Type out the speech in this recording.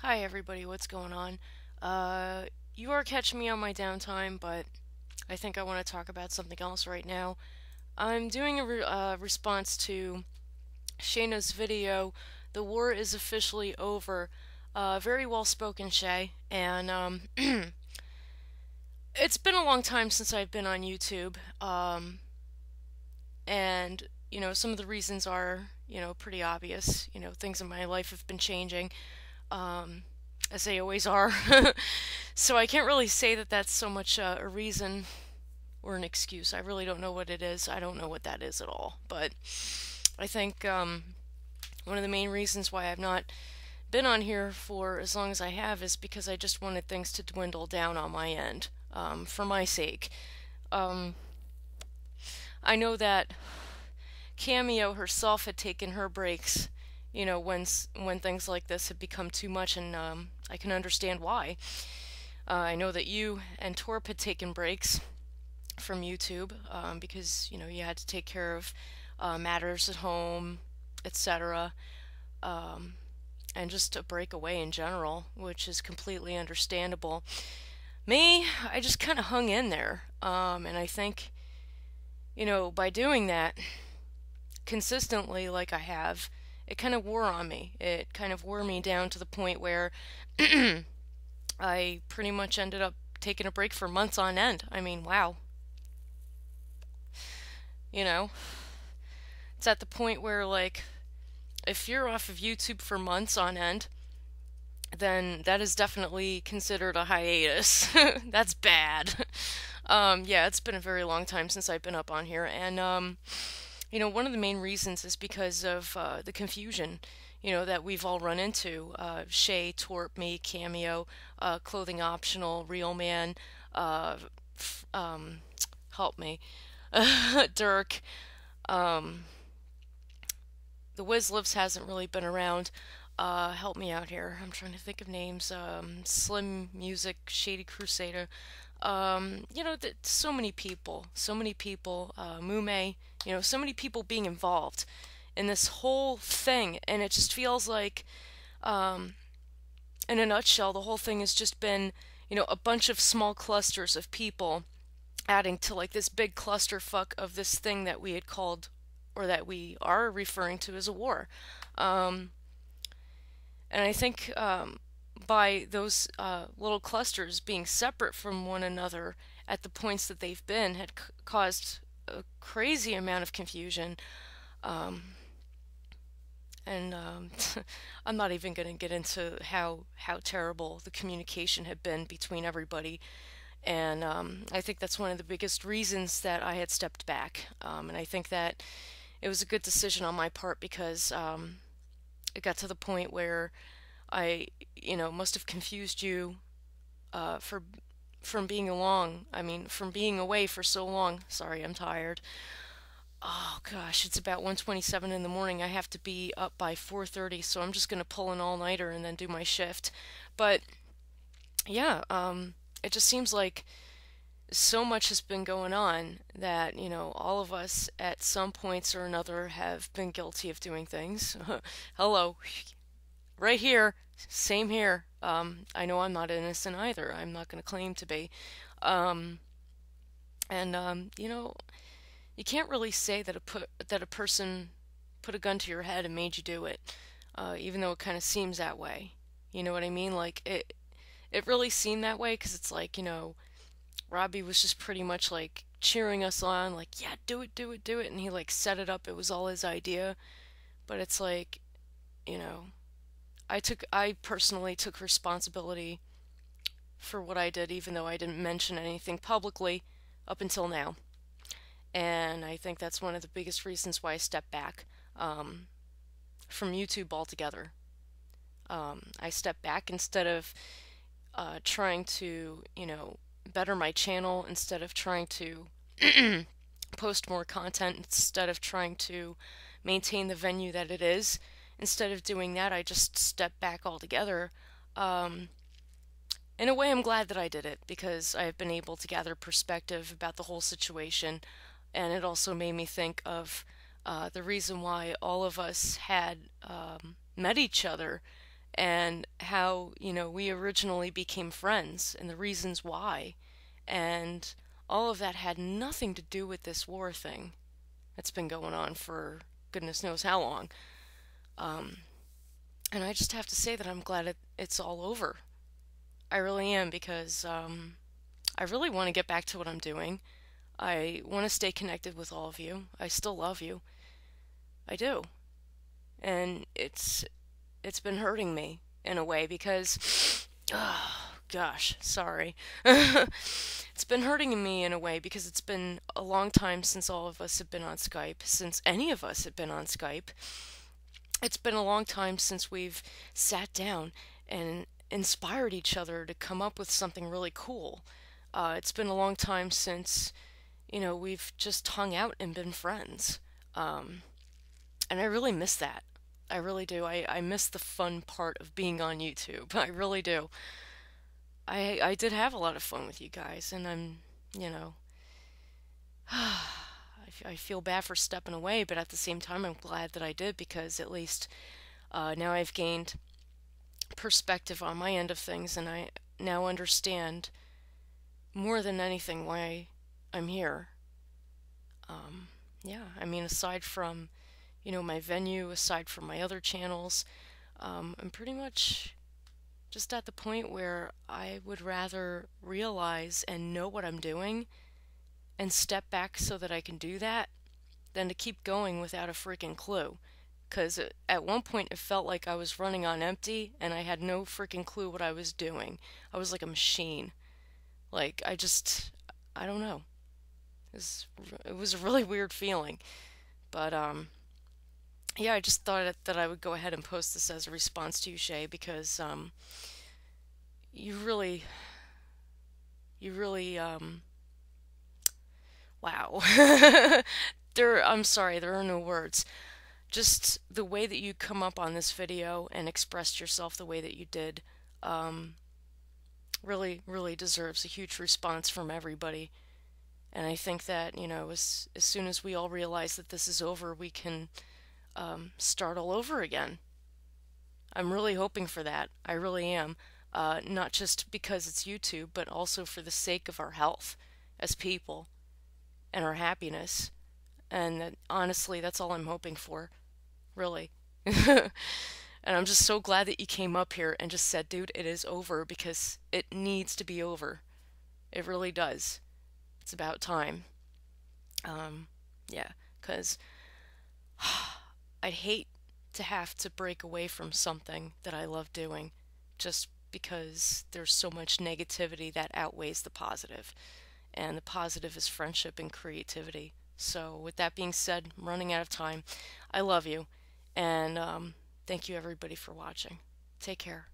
Hi everybody, what's going on? You are catching me on my downtime, but I think I want to talk about something else right now. I'm doing a response to Shayna's video, "The war is officially over." Very well spoken, Shay, and it's been a long time since I've been on YouTube, and some of the reasons are pretty obvious. Things in my life have been changing. Um, as they always are. So I can't really say that that's so much a reason or an excuse. I really don't know what it is. I don't know what that is at all. But I think one of the main reasons why I've not been on here for as long as I have is because I just wanted things to dwindle down on my end, for my sake. Um, I know that Cameo herself had taken her breaks, when things like this had become too much, and I can understand why. I know that you and Torp had taken breaks from YouTube because you had to take care of matters at home, etc., um, and just a break away in general, which is completely understandable. Me, I just kind of hung in there, and I think by doing that consistently, like I have, it kind of wore on me. It kind of wore me down to the point where I pretty much ended up taking a break for months on end. I mean, wow. You know, it's at the point where, like, if you're off of YouTube for months on end, then that is definitely considered a hiatus. That's bad. Yeah, it's been a very long time since I've been up on here, and one of the main reasons is because of the confusion, that we've all run into. Shay, Torp, me, Cameo, Clothing Optional, Real Man, uh, help me, Dirk. Um, the Wiz Lives hasn't really been around. Help me out here. I'm trying to think of names. Slim Music, Shady Crusader. So many people, Mume, so many people being involved in this whole thing, and it just feels like, um, in a nutshell, the whole thing has just been, a bunch of small clusters of people adding to like this big clusterfuck of this thing that we had called, or that we are referring to as a war. Um, and I think by those little clusters being separate from one another at the points that they've been had caused a crazy amount of confusion. Um, and I'm not even going to get into how terrible the communication had been between everybody. And I think that's one of the biggest reasons that I had stepped back. And I think that it was a good decision on my part because it got to the point where I, must have confused you for from being along. I mean, from being away for so long. Sorry, I'm tired. Oh gosh, it's about 1:27 in the morning. I have to be up by 4:30, so I'm just gonna pull an all-nighter and then do my shift. But yeah, it just seems like so much has been going on that, all of us at some points or another have been guilty of doing things. Hello, right here, same here. I know I'm not innocent either. I'm not going to claim to be. Um, and you can't really say that a person put a gun to your head and made you do it, even though it kind of seems that way. You know what I mean? Like it really seemed that way because it's like Robbie was just pretty much like cheering us on, like yeah, do it, do it, do it, and he like set it up. It was all his idea, but it's like you know I personally took responsibility for what I did, even though I didn't mention anything publicly up until now. And I think that's one of the biggest reasons why I stepped back from YouTube altogether. I stepped back instead of trying to, better my channel, instead of trying to post more content, instead of trying to maintain the venue that it is. Instead of doing that, I just stepped back altogether. Um, in a way, I'm glad that I did it because I've been able to gather perspective about the whole situation, and it also made me think of the reason why all of us had met each other and how, we originally became friends and the reasons why. And all of that had nothing to do with this war thing that's been going on for goodness knows how long. Um, and I just have to say that I'm glad it's all over. I really am because I really want to get back to what I'm doing. I want to stay connected with all of you. I still love you. I do. And it's been hurting me in a way because oh gosh, sorry. It's been hurting me in a way because it's been a long time since all of us have been on Skype, since any of us have been on Skype. It's been a long time since we've sat down and inspired each other to come up with something really cool. It's been a long time since, we've just hung out and been friends. Um, and I really miss that. I really do. I miss the fun part of being on YouTube. I really do. I did have a lot of fun with you guys, and you know, I feel bad for stepping away, but at the same time, I'm glad that I did because at least now I've gained perspective on my end of things, and I now understand more than anything why I'm here. Yeah, I mean, aside from, my venue, aside from my other channels, I'm pretty much just at the point where I would rather realize and know what I'm doing and step back so that I can do that than to keep going without a freaking clue. Because at one point it felt like I was running on empty and I had no freaking clue what I was doing. I was like a machine. Like, I don't know. It was a really weird feeling. But, yeah, I just thought that I would go ahead and post this as a response to you, Shay, because, you really, you really, wow. I'm sorry, there are no words. Just the way that you come up on this video and expressed yourself the way that you did, um, really, really deserves a huge response from everybody. And I think that, as soon as we all realize that this is over, we can start all over again. I'm really hoping for that. I really am. Not just because it's YouTube, but also for the sake of our health as people and our happiness. And that, honestly, that's all I'm hoping for. Really. And I'm just so glad that you came up here and just said, dude, it is over because it needs to be over. It really does. It's about time. Yeah, because I'd hate to have to break away from something that I love doing just because there's so much negativity that outweighs the positive. And the positive is friendship and creativity. So, with that being said, I'm running out of time. I love you. And thank you, everybody, for watching. Take care.